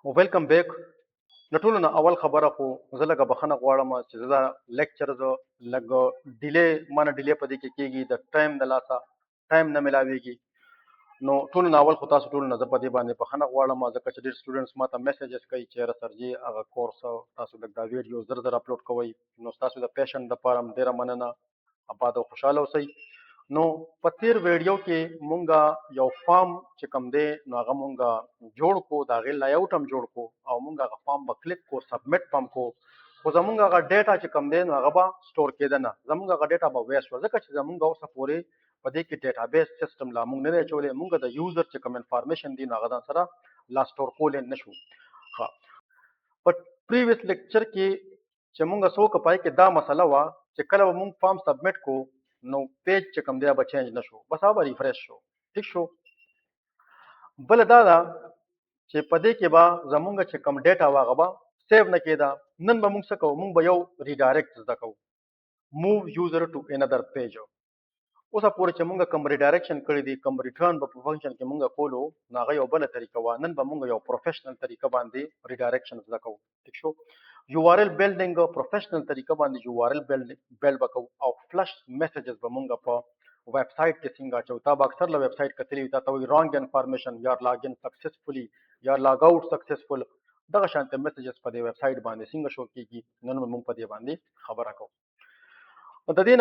ویلکم بیک. د ټولو نه اول خبره خو زه لږه بخښنه غواړم چې زه دا لیکچر زه لږ ډیلې مانه ډیلې په دې کې کېږي د ټایم د لاسه ټایم نه ملاویږي. نو ټولو نه اول خو تاسو ټولو نه زه په دې باندې بخښنه غواړم ځکه چې ډېر سټوډنټس ماته میسیجز کوي چې یاره سر جي هغه کورس تاسو لږ دا ویډیو زر زر اپلوډ کوئ. نو ستاسو د پیشنټ دپاره هم ډېره مننه. آباد او خوشحاله اوسئ. نو په تیر ویډیو کې مونږه یو فارم چې کوم دی نو هغه مونږه جوړ کو، د هغې لایاوټ هم جوړ کو او مونږ هغه فارم به کلیک کو، سبمیټ به هم کو، خو زمونږ هغه ډیټا چې کوم دی نو هغه به سټور کېده نه، زمونږ هغه ډیټا به ویسټ وه ځکه چې زمونږ اوسه پورې په دې کې ډیټابیس سیسټم لا مونږ نه دی اچولی. مونږ د یوزر چې کوم انفارمیشن دی نو هغه ځان سره لا سټور کولی نه شو. ښه، په پریویس لیکچر کې چې مونږ څه وکړه پای کې دا مسله وه چې کله به مونږ فارم سبمیټ کو نو پیج چې کوم دی به چینج نه شو، بس هغه به ریفریش شو. ټیک شو. بله دا ده چې په دې کې به زمونږ چې کوم ډیټا وه هغه به سیو نه کېده. نن به مونږ څه کوو، مونږ به یو ریډایرکټ زده کوو، موو یوزر ټو انادر پیج. اوسه پورې چې مونږ کوم ریډایرکشن کړی دی، کوم ریټرن په فنکشن کې مونږ کولو نو هغه یو بله طریقه وه. نن به مونږ یو پروفیشنل طریقه باندې ریډایرکشن زده کوو. ټیک شو. یو آر ایل بیلډینګ پروفیشنل طریقه باندې یو آر ایل بیلډ به کوو او فلش میسیجز به مونږ په ویب سایټ کې څنګه اچو. تا به اکثر له ویب سایټ کتلی وي، تا ته وایي رانګ انفارمیشن یا لاګ ان سکسسفولي یا لاګ آوټ سکسسفول. دغه شانته میسیجز په دې ویب سایټ باندې څنګه شو کېږي، نن به مونږ په دې باندې خبره کوو. د دې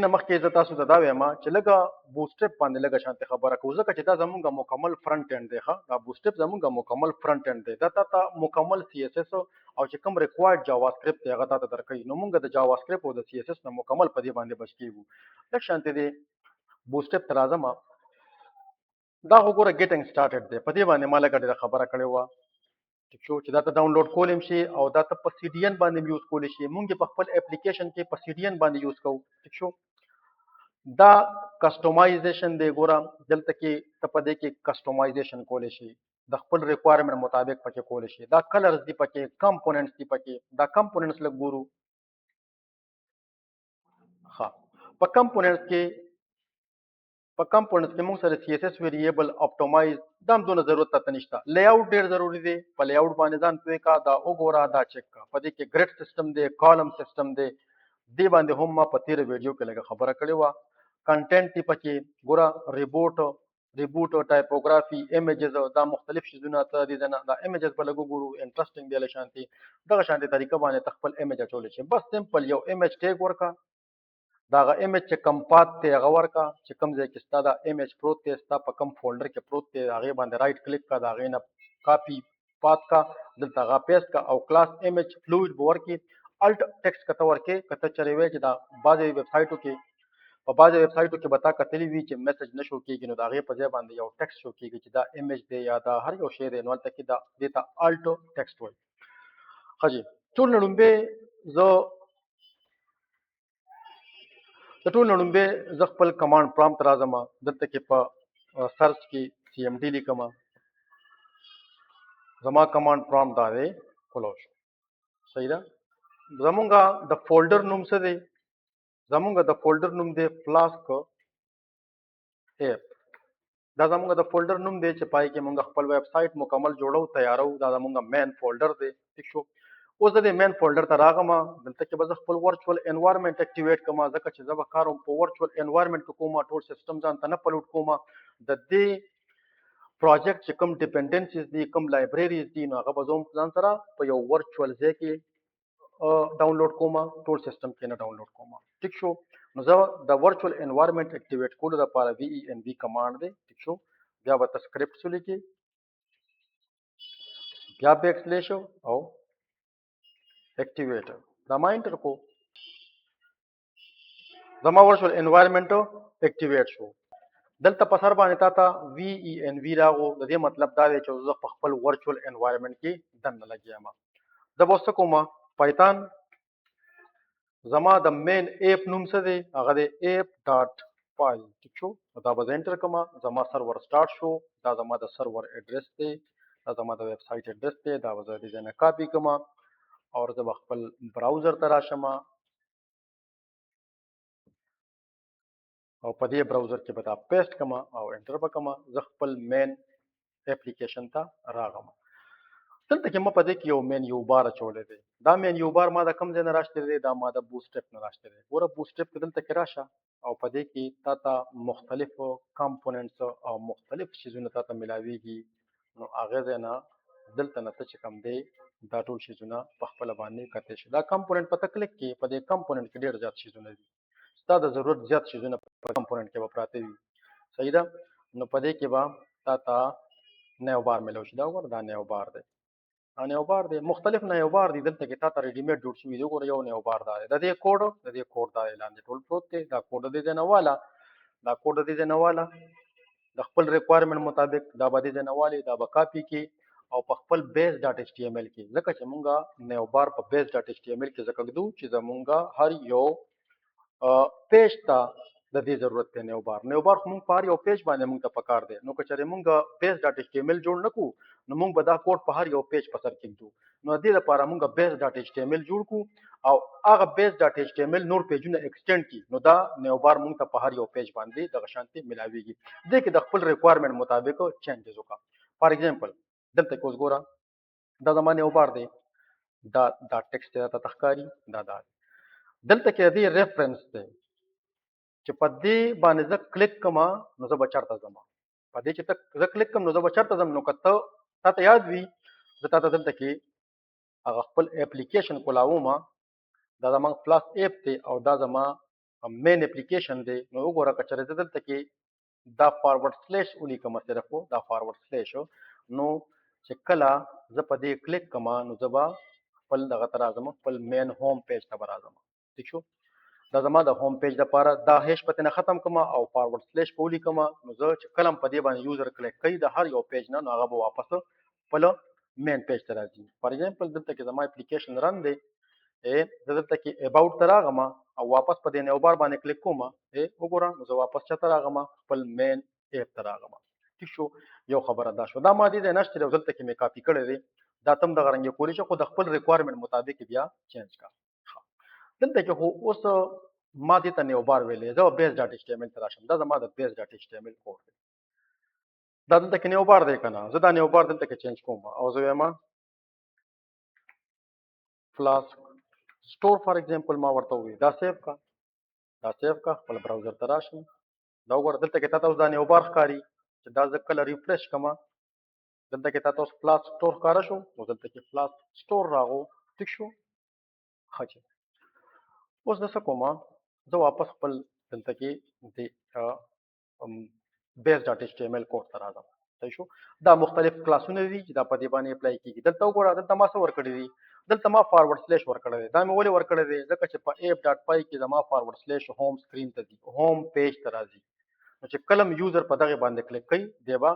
نه مخکې زه تاسو ته دا وایم چې لږه بوټسټریپ باندې لږه شانتې خبره کوو ځکه چې دا زمونږ مکمل فرنټ اینډ دی. ښه، دا بوټسټریپ زمونږ مکمل فرنټ اینډ دی. دا تا ته مکمل سی اس اس او چې کوم ریکوایرډ جاوا سکرپټ دی هغه تا ته درکوي. نو مونږ د جاوا سکرپټ او د سی اس اس نه مکمل په دې باندې بچ کېږو. لږ شانتې دی بوټسټریپ ته راځم. دا خو ګوره ګیټنګ سټارټډ دی، په دې باندې ما لږه ډېره خبره کړې وه. ټیک شو، چې دا ته ډاونلوډ کولی هم شي او دا ته په سی ډي ان باندې یوز کولی شي. مونږ یې په خپل اپلیکیشن کې په سی ډي ان باندې یوز کوو. ټیک شو. دا کسټمایزیشن دی. ګوره دلته کې ته په دې کې کسټمایزیشن کولی شي، د خپل ریکوایرمنټ مطابق پکې کولی شي. دا کلرز دي پکې، کمپوننټس دي پکې. دا کمپوننټس لږ ګورو. ښه، په کمپوننټس کې موږ سره سی اس اس ویریبل اپټومایز دا هم دونه ضرورت ته نشته. لی آوټ ډېر ضروري دی. په لی آوټ باندې ځان پوه کا، دا وګوره، دا چک کا. په دې کې ګریډ سیسټم دی، کالم سیسټم دی. دې باندې هم ما په تېره ویډیو کې لږه خبره کړې وه. کنټینټ دی پکې. ګوره ریبوټ ټایپوګرافي ایمیجز دا مختلف شیزونه ته دي. دا ایمیجز به لږ وګورو، انټرسټینګ دی. له شانتي دغه شانتي طریقه باندې ته خپل ایمیج اچولی شي. بس سمپل یو ایمیج ټیګ ورکړه، دا هغه ایمیج چې کم پات دی هغه ورکړه، چې کوم ځای کې ستا دا ایمیج پروت دی، ستا په کوم فولډر کې پروت دی، هغې باندې رایټ کلیک کا، د هغې نه کاپي پات کا، دلته هغه پیسټ کا او کلاس ایمیج فلویډ به ورکړي. الټ ټیکسټ که ته ورکې، که ته چېرې وایې چې دا بعضې ویب سایټو کې به تا کتلي وي چې میسج نه شو کېږي، نو د هغې په ځای باندې یو ټیکسټ شو کېږي چې دا ایمیج دی یا دا هر یو شی دی، نو هلته کې دې ته الټ ټیکسټ وایي. ښه جي، ټول نه لومبې زه خپل کمانډ پرامپټ ته راځم. دلته کې په سرچ کې سی ایم ډي لیکم. زما کمانډ پرامپټ دا دی، کلوز شو. صحیح ده. زمونږ د فولډر نوم څه دی؟ زمونږ د فولډر نوم دی فلاسک ایپ. دا زمونږ د فولډر نوم دی چې پای کې مونږ خپل ویب سایټ مکمل جوړو، تیارو. دا زمونږ مین فولډر دی. ټیک شو. اوس د دې مین فولډر ته راغم. دلته کې به زه خپل ورچوال انوایرمنټ اکټیویټ کوم ځکه چې زه به کار په ورچوال انوایرمنټ کې کوم، ټول سیسټم ځان ته نه پلوټ کوم. د دې پروجیکټ چې کوم ډیپنډنسیز دي، کوم لایبرریز دي، نو هغه به زه ځان سره په یو ورچوال ځای کې ډاونلوډ کوم، ټول سیسټم کې نه ډاونلوډ کوم. ټیک شو. نو زه د ورچوال انوایرمنټ اکټیویټ کولو لپاره وی ای ان وی کمانډ دی. ټیک شو. بیا به ته سکرپټس ولیکې، بیا بیک سلیش او اکټیویټر دا ما انټر کو. زما ورچوال انوایرمنټ اکټیویټ شو. دلته په سر باندې تا ته وی ای ان وی راغو. د دې مطلب دا دی چې زه په خپل ورچوال انوایرمنټ کې دننه لګیا یم. زه به اوس څه کوم؟ پایتان زما د مین ایپ نوم څه دی؟ هغه دی ایپ ډاټ فایل. ټیک شو. دا به زه انټر کوم. زما سرور سټارټ شو. دا زما د سرور ایډرس دی، دا زما د ویب سایټ ایډرس دی. دا به زه دې ځای نه کاپي کوم او زه به خپل براوزر ته راشم او په دې براوزر کې به دا پیسټ کوم او انټر به کوم. زه خپل مین اپلیکیشن ته راغم. دلته کې ما په دې کې یو مین یو بار اچولی دی. دا مین یو بار ما د کوم ځای نه راشلی دی؟ دا ما د بوټسټریپ نه راشلی دی. ګوره بوټسټریپ کې دلته کې راشه او په دې کې تا ته مختلف کمپوننټس او مختلف شیزونه تا ته میلاویږي. نو هغې ځای نه دلته نه ته چې کوم دی دا ټول شیزونه په خپله باندې کتی شي. دا کمپوننټ په ته کلیک کې په دې کمپوننټ کې ډېر زیات شیزونه دي. ستا د ضرورت زیات شیزونه په کمپوننټ کې به پراته وي. صحیح ده؟ نو په دې کې به تا ته نیو بار میلاو شي. دا وګوره دا نیو بار دی. نیو بار دی، مختلف نیو بار دي دلته کې تا ته ریډیمیډ جوړ شوي دي. وګوره یو نیو بار دا دی. د دې کوډ دا دی لاندې ټول پروت دی. دا کوډ د دې ځای نه واله، دا کوډ د دې ځای نه واله د خپل ریکوایرمنټ مطابق دا به دې ځای نه والې، دا به کاپي کې او په خپل بیس ډاټ ایچ ټي ایم ایل کې، ځکه چې مونږه نیو بار په بیس ډاټ ایچ ټي ایم ایل کې ځکه ږدو چې زمونږه هر یو پیج ته د دې ضرورت دی. نیو بار خو مونږ په هر یو پیج باندې مونږ ته پکار دی. نو که چېرې مونږ بیس ډاټ ایچ ټي ایم ایل جوړ نه کړو نو مونږ به دا کوډ په هر یو پیج په سر کېږدو. نو د دې لپاره مونږ بیس ډاټ ایچ ټي ایم ایل جوړ کړو او هغه بیس ډاټ ایچ ټي ایم ایل نور پیجونه ایکسټینډ کړي. نو دا نیو بار مونږ ته په هر یو پیج باندې دغه شانتې ملاویږي. دې کې د خپل ریکوایرمنټ مطابق چینجز وکړه. فار ایگزامپل دلته کې اوس ګوره دا زما نیو بار دی، دا ټیکسټ دی، دا ته ښکاري، دا دلته کې د دې ریفرنس دی چې په دې باندې زه کلیک کوم نو زه به چېرته ځم. په دې چې زه کلیک کوم نو زه به چېرته ځم. نو که تا ته یاد وي زه تا ته دلته کې هغه خپل اپلیکیشن کولاوم. دا زما فلاسک ایپ دی او دا زما مین اپلیکیشن دی. نو وګوره که چېرې زه دلته کې دا فارورډ سلیش ولیکم، صرف دا فارورډ سلیش، نو چې کله زه په دې کلیک کوم نو زه به خپل دغه ته راځم، خپل مین هوم پیج ته به راځم. ٹھیک شو؟ دا زما د هوم پیج لپاره دا هیش پته نه ختم کوم او فارورډ سلیش په ولیکم. نو زه چې کله په دې باندې یوزر کلیک کوي د هر یو پیج نه نو هغه به واپس خپل مین پیج ته راځي. فار ایگزامپل دلته کې زما اپلیکیشن رن دی، زه دلته کې اباوټ ته راغم او واپس په دې نیو بار باندې کلیک کوم. وګوره نو زه واپس چاته راغم؟ خپل مین ایپ ته راغم. ٹھیک شو؟ یو خبره دا شو. دا ما دې ځای نشته دی، دلته کې مې کاپي کړی دی. دا تم دغه رنګ کولی شي خو د خپل ریکوایرمنټ مطابق بیا چینج کا. دلته کې خو اوس ما دې ته نیو بار ویلې، زه بیس ډاټ ایچ ټي ایم ایل ته راشم. دا زما د بیس ډاټ ایچ ټي ایم ایل کوډ دی. دا دلته کې نیو بار دی که نه؟ زه دا نیو بار دلته کې چینج کوم او زه وایم فلاسک سټور فار ایگزامپل ما ورته ووایي دا سیف کا، دا سیف کا، خپل براوزر ته راشم. دا وګوره دلته کې تا ته اوس دا نیو بار ښکاري چې دا زه کله ریفریش کوم دلته کې تا ته اوس فلاسک سټور ښکاره شو. نو دلته کې فلاسک سټور راغو. ټیک شو؟ ښه چې اوس زه څه کوم؟ زه واپس خپل دلته کې د بیس ډاټ ایچ ټي ایم ایل کوډ ته راځم. صحیح شو؟ دا مختلف کلاسونه دي چې دا په دې باندې اپلای کېږي. دلته وګوره دلته ما څه ورکړي دي؟ دلته ما فارورډ سلیش ورکړی دی. دا مې ولې ورکړی دی؟ ځکه چې په ایپ ډاټ پای کې زما فارورډ سلیش هوم سکرین ته ځي، هوم پیج ته راځي. نو چې کله یوزر په دغه باندې کلیک کوي دی به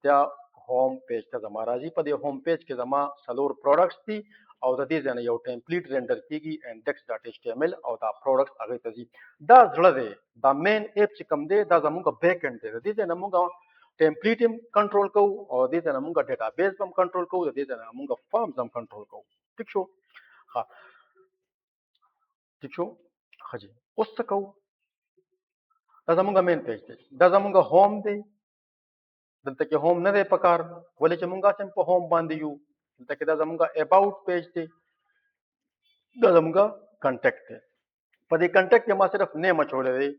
دا هوم پیج ته زما راځي. په دې هوم پیج کې زما 4 پروډکټس دي او د دې ځای نه یو ټیمپلیټ رینډر کېږي انډیکس ډاټ ایچ ټي ایم ایل او دا پروډکټس هغې ته ځي. دا زړه دی، دا مین ایپ چې کوم دی دا زموږ بیک اینډ دی. د دې ځای نه موږ ټیمپلیټ هم کنټرول کوو او د دې ځای نه موږ ډیټا بیس هم کنټرول کوو، د دې ځای نه موږ فارمز هم کنټرول کوو. ټیک شو؟ ها ٹھیک شو؟ ښه جي اوس څه کوو؟ دا زموږ مین پیج دی، دا زموږ هوم دی. دلته کې هوم نه دی پکار ولې چې موږ هسې په هوم باندې یو. دلته کې دا زموږ اباوټ پیج دی، دا زموږ کنټیکټ دی. په دې کنټیکټ کې ما صرف نیم اچولی دی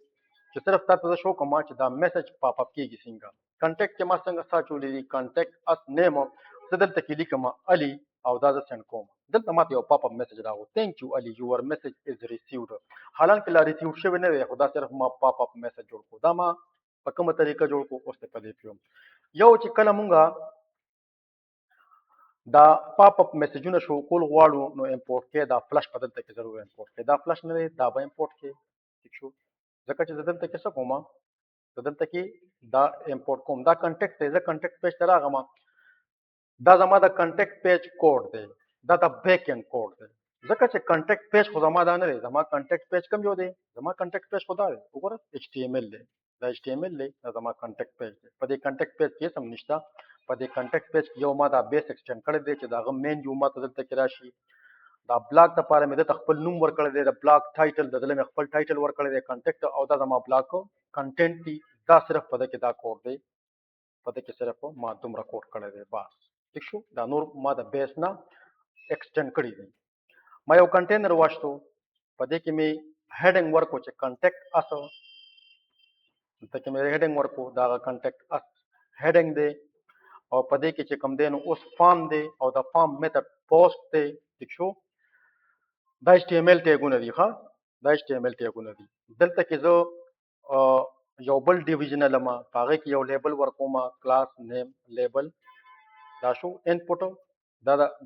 چې صرف تا ته زه شو کوم چې دا میسج پاپ اپ کېږي څنګه. کنټیکټ کې ما څنګه څه اچولی دي؟ کنټیکټ اس نیم زه دلته کې لیکم علي او دا زه سینډ کوم. دلته ماته یو پاپ اپ میسج راغو، تھینک یو علي یور میسج از ریسیوډ. حالانکه لا ریسیوډ شوی نه دی خو دا صرف ما پاپ اپ میسج جوړ کړو. دا ما په کومه طریقه جوړ کړو اوس ته په دې پیوم. یو چې کله مونږه دا پاپ اپ میسجونه شو کول غواړو نو امپورټ کې دا فلش په دلته کې ضرور امپورټ کې. دا فلش نه دی دا به امپورټ کې. ٹھیک شو؟ ځکه چې زه دلته کې څه کوم؟ زه دلته کې دا امپورټ کوم. دا کنټیکټ دی، زه کنټیکټ پیج ته راغم. دا زما د کنټیکټ پیج کوډ دی، دا د بیک اینډ کوډ دی. ځکه چې کنټیکټ پیج خو زما دا نه دی. زما کنټیکټ پیج کوم یو دی؟ زما کنټیکټ پیج خو دا دی، وګوره ایچ ټي ایم ایل دی. دا ایچ ټي ایم ایل دی، دا زما کنټیکټ پیج دی. په دې کنټیکټ پیج کې سم نشته. په دې کنټیکټ پیج کې یو ما دا بیس ایکسټینډ کړی دی چې دا هغه مین یو ما ته دلته کې راشي. دا بلاک لپاره مې دلته خپل نوم ورکړی دی، د بلاک ټایټل د دله مې خپل ټایټل ورکړی دی کنټیکټ او دا زما بلاک کنټینټ دی. دا صرف په ده کې دا کوډ دی په دې کې صرف ما دومره کوډ کړی دی بس ٹھیک شو دا نور ما د بیس نه ایکسټند کړی دی ما یو کنټینر واچتو په دې کې مې هډینګ ورکو چې کنټیکټ اس دلته کې مې هډینګ ورکو دا کنټیکټ اس هډینګ دی او په دې کې چې کوم دی نو اوس فارم دی او د فارم میثډ پوسټ دی ٹھیک شو دا ایچ ټي ایم ایل ټیګونه دي ښا دا ایچ ټي ایم ایل ټیګونه دي دلته کې زه یو بل ډیویژن لما هغه کې یو لیبل ورکوم کلاس نیم لیبل دا شو انپوټ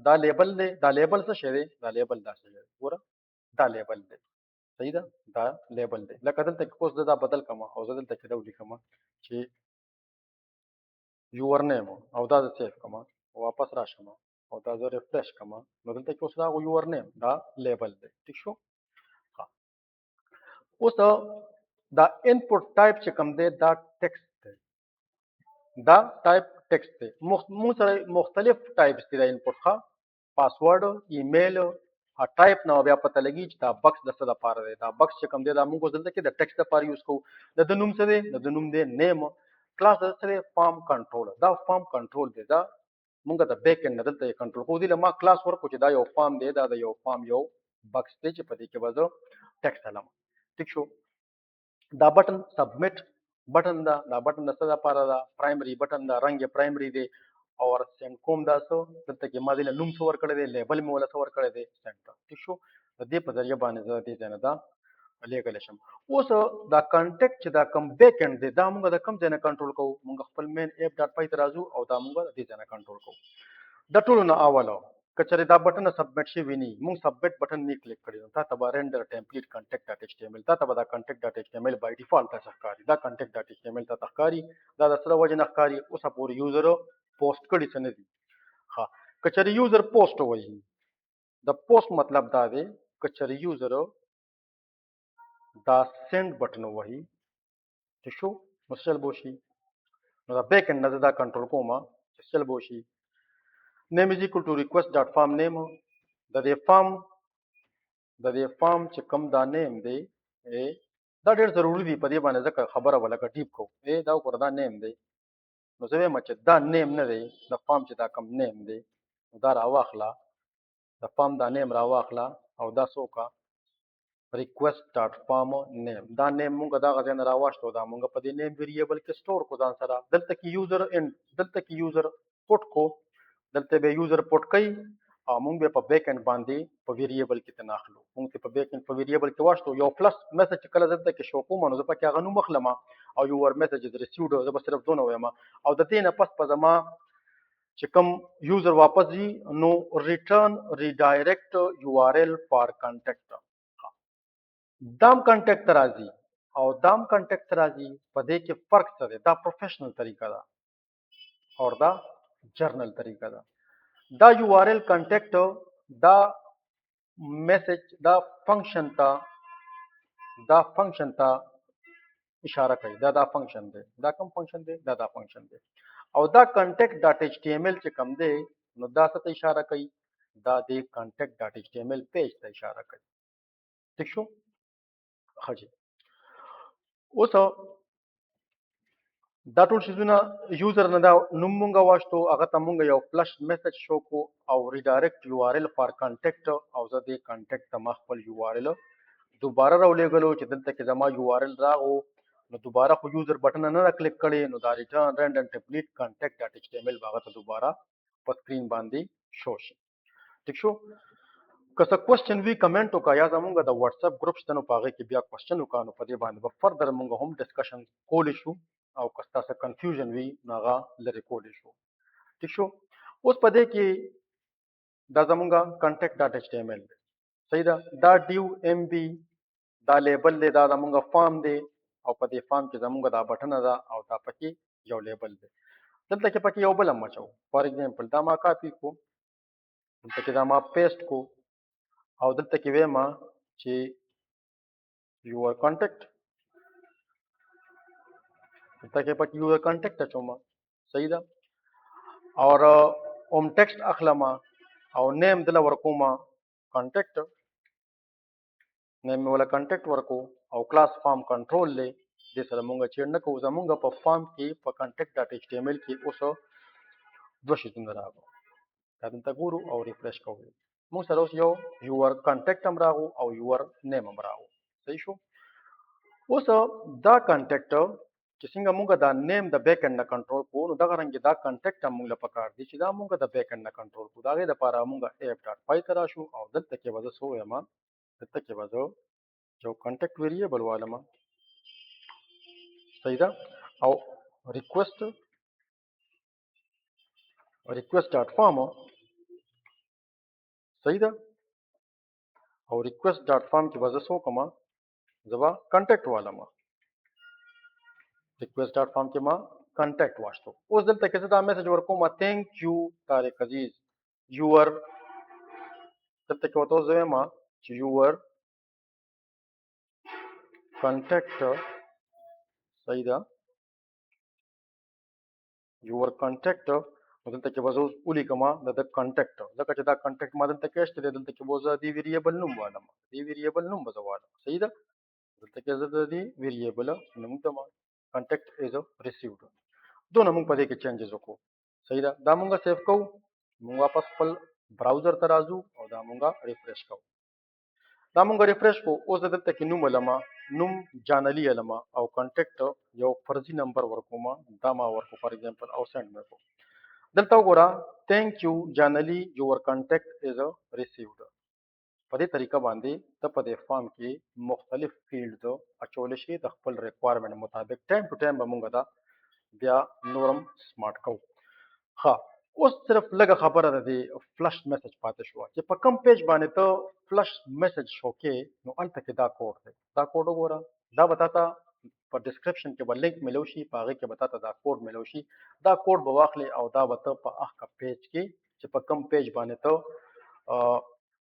دا لیبل دی دا لیبل څه شی دی دا لیبل دا څه دی ګوره دا لیبل دی صحیح ده دا لیبل دی لکه دلته کې اوس دا بدل کما او زه دلته کې دا ولیکم چې یور نیم او دا سیف کما واپس راشم او دا زه ریفریش کما نو دلته کې اوس دا یور نیم دا لیبل دی ٹھیک شو اوس دا انپوټ ټایپ چې کوم دی دا ټیکسټ دی دا ټایپ ټیکسټ دی موږ سره مختلف ټایپس دي دا انپوټ ښه پاسورډ ایمیل ټایپ نو بیا پته لګي چې دا بکس د څه لپاره دی دا بکس چې کوم دی دا موږ دلته کې د ټیکسټ لپاره یوز کوو د نوم څه دی د نوم دی نیم کلاس د څه دی فارم کنټرول دا فارم کنټرول دی دا موږ د بیک انډ دلته کنټرول کوو دی ما کلاس ورکو چې دا یو فارم دی دا د یو فارم یو بکس دی چې په دې کې به زه ټیکسټ علم ٹھیک شو دا بٹن سبمٹ بٹن دا بٹن د څه لپاره دا پرایمري بٹن دا رنګ پرایمري دی اور سینډ کوم دا څه دلته کې ما دې نوم څه ورکړی دی لیبل مې ولا څه ورکړی دی سینډ ٹھیک شو د دې په ذریعہ باندې زه دې ځای نه دا لیږلی شم اوس دا کنټیکټ چې دا کم بیک انډ دی دا موږ د کوم ځای نه کنټرول کوو موږ خپل مین ایپ ډاټ پای ته راځو او دا موږ د دې ځای نه کنټرول کوو د ټولو نه اوله که چېرې دا بټن سبمټ شوي نه موږ سبمټ بټن نه کلیک کړی نو تا ته به رینډر ټیمپلیټ کنټیکټ ډاټ ایچ ټي ایم ایل تا ته به دا کنټیکټ ډاټ ایچ ټي ایم ایل بای ډیفالټ ته ښکاري دا کنټیکټ ډاټ ایچ ټي ایم ایل ته ښکاري دا د څه وجې نه ښکاري اوسه پورې یوزر پوسټ کړي څه نه دي ها که چېرې یوزر پوسټ وایي د پوسټ مطلب دا دی که چېرې یوزر دا سینډ بټن وایي ٹھیک شو نو څه چل به وشي نو دا بیک انډ نه زه دا کنټرول کوم چې څه چل به وشي name is equal to request dot form name د دې فارم چې کوم دا نیم دی دا ډېر ضروری دی په دې باندې ځکه خبره ولکه ټیپ کو دا وګوره دا نیم دی نو زه وایم چې دا نیم نه دی د فارم چې دا کوم نیم دی دا راواخله د فارم دا نیم راواخله او دا څوکه request dot form name دا نیم مونږ دا غځای نه راواشتو دا مونږ په دې نیم ویریبل کې سٹور کو ځان سره دلته کې یوزر ان دلته کې یوزر پټ کو دلته به یوزر پټ کوي او مونږ به په بیک انډ باندې په ویریبل کې تناخلو مونږ په بیک انډ په ویریبل کې واشتو یو پلس میسج کله دلته کې شو کوم نو زه پکې هغه نو مخلمه او یور میسج از ریسیوډ زه به صرف دونه وایم او د دې نه پس په زما چې کوم یوزر واپس ځي نو ریټرن ریډایرکټ یو آر ایل فار کانټیکټ دام کانټیکټ راځي او دام کانټیکټ راځي په دې کې فرق څه دی دا پروفیشنل طریقه ده او دا جرنل طریقه ده دا یو آر ایل کانټیکټ دا میسج دا فنکشن ته اشاره کوي دا فنکشن دی دا کوم فنکشن دی دا فنکشن دی او دا کانټیکټ ډاټ ایچ ټي ایم ایل چې کوم دی نو دا څه ته اشاره کوي دا د کانټیکټ ډاټ ایچ ټي ایم ایل پیج ته اشاره کوي ٹھیک شو ښه جی اوس دا ټول شیزونه یوزر نه دا نوم مونږه واشتو هغه ته مونږ یو فلش میسج شو کو او ریډایرکټ یو آر ایل فار کانټیکټ او زه دې کانټیکټ ته ما خپل یو آر ایل دوباره راولېږلو چې دلته کې زما یو آر ایل راغو نو دوباره خو یوزر بټن نه کلیک کړي نو دا ریټرن رینډم ټیمپلیټ کانټیکټ ډاټ ایچ ټي ایم ایل هغه ته دوباره په سکرین باندې شو شي ټیک شو که څه کوېسچن وي کمنټ وکړه یا زمونږ د واتس اپ ګروپ شته نو په هغې کې بیا کوېسچن وکړه نو په دې باندې به فردر مونږ هم ډسکشن کولی شو او که ستاسو کنفیوژن وي نو هغه لرې کولی شو ٹھیک شو اوس په دې کې دا زمونږ کنټیکټ ډاټ ایچ ټي ایم ایل دی صحیح ده دا ډیو ایم بي دا لیبل دی دا زمونږ فارم دی او په دې فارم کې زمونږ دا بټنه ده او دا پکې یو لیبل دی دلته کې پکې یو بل هم اچو فار ایگزامپل دا ما کاپي کو دلته کې دا ما پیسټ کو او دلته کې وایم چې یور کانټیکټ دلته کې پکې یور کانټیکټ اچوم صحیح ده اور اوم ټیکسټ اخلم او نیم دله ورکوم کانټیکټ نیم ولا کانټیکټ ورکو او کلاس فارم کنټرول لې دې سره مونږ چې نه کوو زمونږ په فارم کې په کنټیکټ ډاټ ایچ ټي ایم ال کې اوس دوه شیتونه راغلو دا دلته ګورو او ریفریش کوو مونږ سره اوس یو یور کنټیکټ هم راغو او یور نیم هم راغو صحیح شو اوس دا کنټیکټ چې څنګه مونږ دا نیم د بیک انډ نه کنټرول کوو نو دغه رنګ دا کنټیکټ هم مونږ له پکار دي چې دا مونږ د بیک انډ نه کنټرول کوو دا غي د لپاره مونږ اپ ډاټ پای ته راشو او دلته کې وځو سو یم دلته کې وځو جو کنټیکټ ویریبل والم صحیح ده او ریکوست ډاټ فارم صحیح ده او ریکوست ډاټ فارم کې وځو سو کومه زبا کنټیکټ والم ریکوست ډاټ فارم کې ما کنټیکټ واشتو اوس دلته کې دا میسج ورکوم تھینک یو طارق عزیز یور دلته کې وته زه ما چې یور کنټیکټ صحیح ده یور کنټیکټ دلته کې وځو اولی کما د کنټیکټ ځکه چې دا کنټیکټ ما دلته کې شته دلته کې وځه دی ویریبل نوم والم دی ویریبل نوم بزوالم صحیح ده دلته کې زه د دی ویریبل نوم ته ما کنټیکټ از ریسیوډ دونه موږ په دې کې چینجز وکړو صحیح ده دا موږ سیو کوو موږ واپس خپل براوزر ته راځو او دا موږ ریفریش کوو دا موږ ریفریش کوو اوس دلته کې نوم علما نوم جانلی علما او کنټیکټ یو فرضي نمبر ورکوم دا ما ورکو فار ایگزامپل او سند مې کو دلته وګوره تھینک یو جانلی یور کنټیکټ از ریسیوډ په دې طریقه باندې ته په دې فارم کې مختلف فیلډز اچول شي د خپل ریکوایرمنت مطابق ټایم ټو ټایم به موږ دا بیا نورم سمارټ کوو ها اوس صرف لږه خبره ده د فلش میسج پاتې شو چې په کم پیج باندې ته فلش میسج شو کې نو الته کې دا کوډ دی دا کوډ وګوره دا به تا په ډسکرپشن کې به لینک ملو شي په هغه کې به تا دا کوډ ملو شي دا کوډ به واخلې او دا به ته په هغه پیج کې چې په کم پیج باندې ته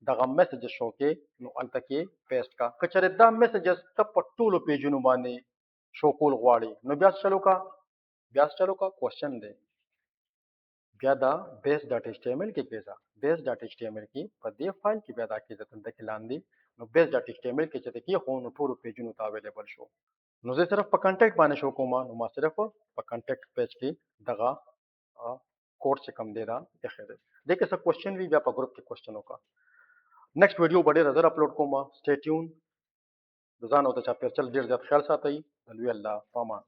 دغه میسج شو کې نو الته کې پیسټ کا کچره دا میسجز ته په ټولو پیجونو باندې شو کول غواړي نو بیا چلو کا کوېسچن دی بیا دا بیس ډاټ ایچ ټی ایم ال کې کېږه بیس ډاټ ایچ ټی ایم ال کې په دې فایل کې بیا دا کېږه دلته کې لاندې نو بیس ډاټ ایچ ټی ایم ال کې چې کې خو نو ټولو پیجونو ته اویلیبل شو نو زه صرف په کنټیکټ باندې شو کوم نو ما صرف په کنټیکټ پیج کې دغه کوډ چې کم دی دا ښه دی دغه څه کوېسچن وی بیا په ګروپ کې کوېسچن وکړه نیکسټ ویډیو به ډېر زر اپلوډ کوم سټې ټیون ځان او د چاپیرچل ډېر زیات خیال ساتئ د لوی الله پامان